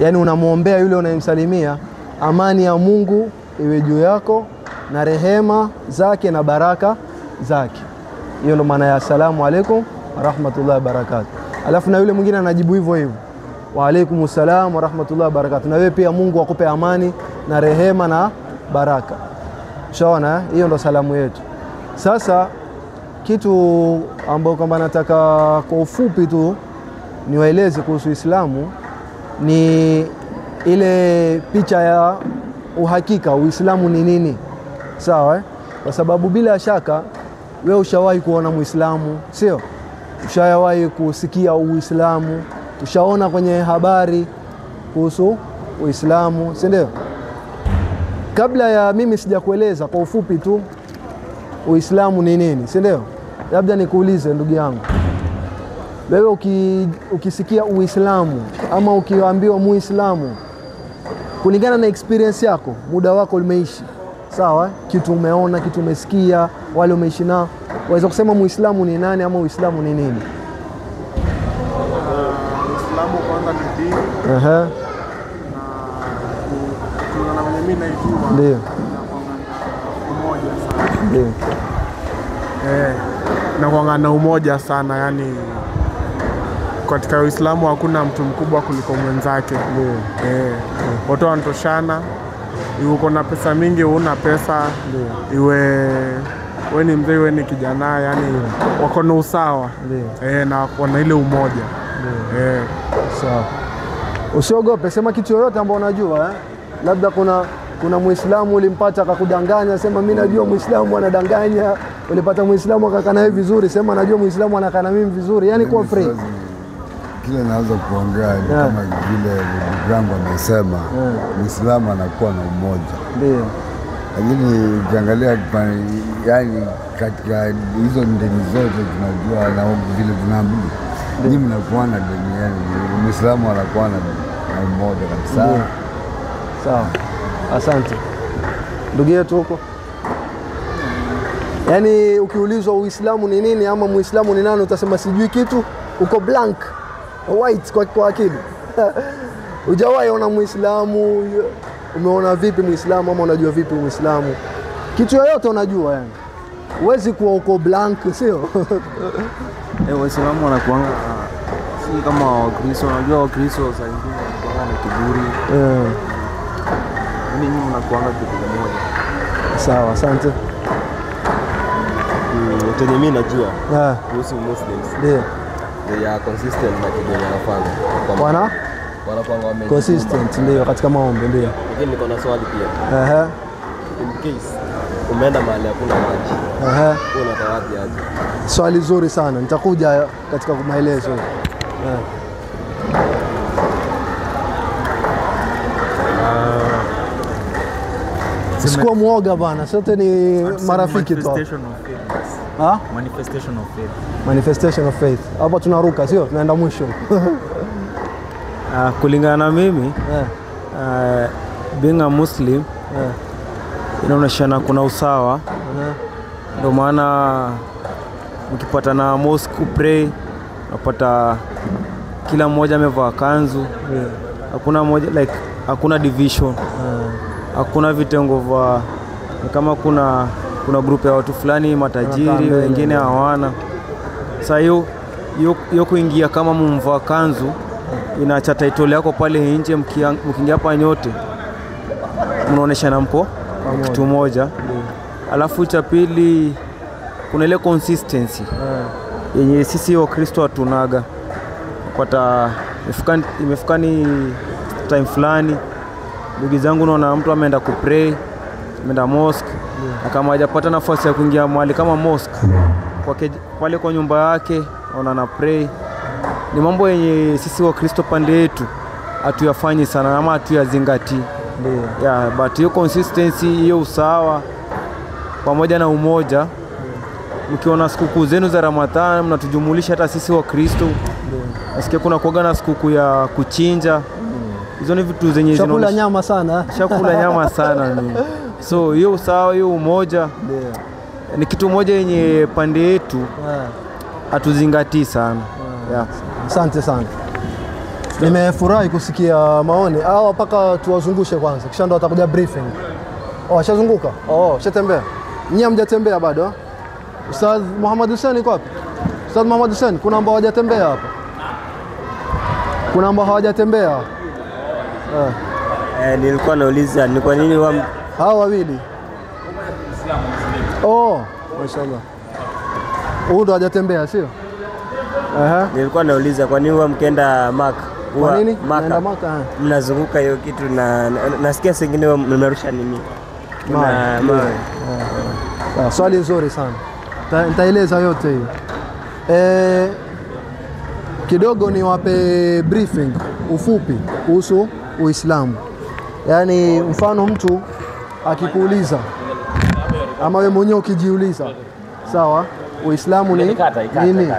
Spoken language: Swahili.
Yani unamuombea yule unayemsalimia, amani ya Mungu iwe juu yako na rehema zake na baraka zake. Hiyo ndo maana ya asalamu alaykum wa rahmatullahi wa barakatuh. Alafu na yule mwingine anajibu hivyo hivyo, wa alaykum salam wa rahmatullahi wa barakatuh. Na wewe pia Mungu akupe amani na rehema na baraka. Ushaona, hiyo ndo salamu yetu. Sasa kitu ambao kwamba nataka kwa ufupi tu niwaeleze kuhusu Uislamu ni ile picha ya uhakika Uislamu ni nini. Sawa Kwa sababu bila shaka wewe ushawahi kuona Muislamu, sio? Ushawahi kusikia Uislamu, ushaona kwenye habari kuhusu Uislamu, si ndio? Kabla ya mimi sijakueleza kwa ufupi tu Uislamu ni nini, si ndio? Labda nikuulize ndugu yangu. Wewe ukisikia Uislamu ama ukiambiwa Muislamu, kulingana na experience yako, muda wako umeishi, sawa? Kitu umeona, kitu umesikia, wale umeishi nao, waweza kusema Muislamu ni nani ama Uislamu ni nini? Uislamu kwanza ni dini. Na mimi naijua. Ndio. Umoja sana. Ndio. Na kuangana umoja sana, yani katika Uislamu hakuna mtu mkubwa kuliko mwenzake. Wote wanatoshana. Uko na pesa mingi, una pesa, iwe wewe ni mzee, wewe ni kijana, yani wako na usawa. Na wana ile umoja. Sawa. Usiogope, sema kitu yoyote ambao unajua. Labda kuna Muislamu ulimpata akakudanganya, sema mimi najua Muislamu anadanganya. Ulipata Muislamu akakaa naye vizuri, sema najua Muislamu anakaa na mimi vizuri. Yani kwa free. Kile naweza kuongea kama vile Ibrahim amesema, Muislamu anakuwa na umoja. Ndio. Lakini ukiangalia yani katika hizo dini zote tunajua na vile tunaamini, nyinyi mnakuwa na dini, yani Muislamu anakuwa na umoja kabisa. Sawa. Asante. Ndugu yetu huko. Yani ukiulizwa Uislamu ni nini ama Muislamu ni nani, utasema sijui kitu, uko blank, white kwa akili. Hujawahi ona Muislamu, umeona vipi Muislamu ama unajua vipi Muislamu? Kitu yoyote unajua yani. Huwezi kuwa uko blank, sio? Waislamu wanakuanga si kama Wakristo, unajua Wakristo saa nyingine wanakuanga na kiburi. Nyinyi mnakuanga kitu kimoja. Sawa, asante. Wote mimi najua kuhusu Muslims. Ndio. They are consistent na kile wanafanya. Wanakuanga consistent ndio katika maombi ndio. Lakini niko na swali pia. In case umeenda mahali hakuna maji. Unatoa wapi aje? Swali zuri sana. Nitakuja katika maelezo. Sikuwa muoga bana, sote ni marafiki tu. Manifestation of faith. Manifestation of faith. Hapa tunaruka, sio? Tunaenda mwisho. Kulingana na mimi, being a Muslim, inaonyeshana kuna usawa. Ndio maana mkipata na mosque pray, unapata kila mmoja amevaa kanzu. Hakuna moja like hakuna division. Hakuna vitengo vya kama kuna group ya watu fulani matajiri, wengine hawana. Sasa hiyo kuingia kama mumvaa kanzu inaacha title yako pale nje, mkiingia hapa nyote mnaoneshana mpo kitu moja. Alafu cha pili kuna ile consistency yenye sisi wa Kristo hatunaga. Kupata imefika ni time fulani, ndugu zangu, naona mtu ameenda kupray, ameenda mosque, na kama hajapata nafasi ya kuingia mahali kama mosque, pale kwa nyumba yake na pray. Ni mambo yenye sisi wa Kristo pande yetu hatuyafanyi sana ama hatuyazingatii. But hiyo consistency, hiyo usawa pamoja na umoja, mkiona sikukuu zenu za Ramadhani mnatujumulisha hata sisi wa Kristo. Nasikia kuna kuoga na sikukuu ya kuchinja. Hizo ni vitu zenye chakula nyama sana. Chakula nyama sana ni. So hiyo usawa, hiyo umoja ni kitu moja yenye pande yetu hatuzingatii sana. Asante sana. Nimefurahi kusikia maoni. Hao mpaka tuwazungushe kwanza, kisha ndo watakuja briefing. Washazunguka? Washatembea. Nyinyi hamjatembea bado? Ustadh Muhammad Hussein yuko wapi? Ustadh Muhammad Hussein, kuna ambao hawajatembea hapa? Kuna ambao hawajatembea? Nilikuwa nauliza ni kwa nini hao wawili? Mashallah. Huyu ndo hajatembea, sio? Nilikuwa nauliza kwa nini mkenda Maka? Kwa nini? Maka. Mnazunguka hiyo kitu na nasikia sengine mmerusha nini? Swali nzuri sana. Nitaeleza yote hiyo. Kidogo niwape briefing ufupi kuhusu Uislamu. Yaani mfano mtu akikuuliza ama wewe mwenyewe ukijiuliza, sawa, Uislamu ni nini?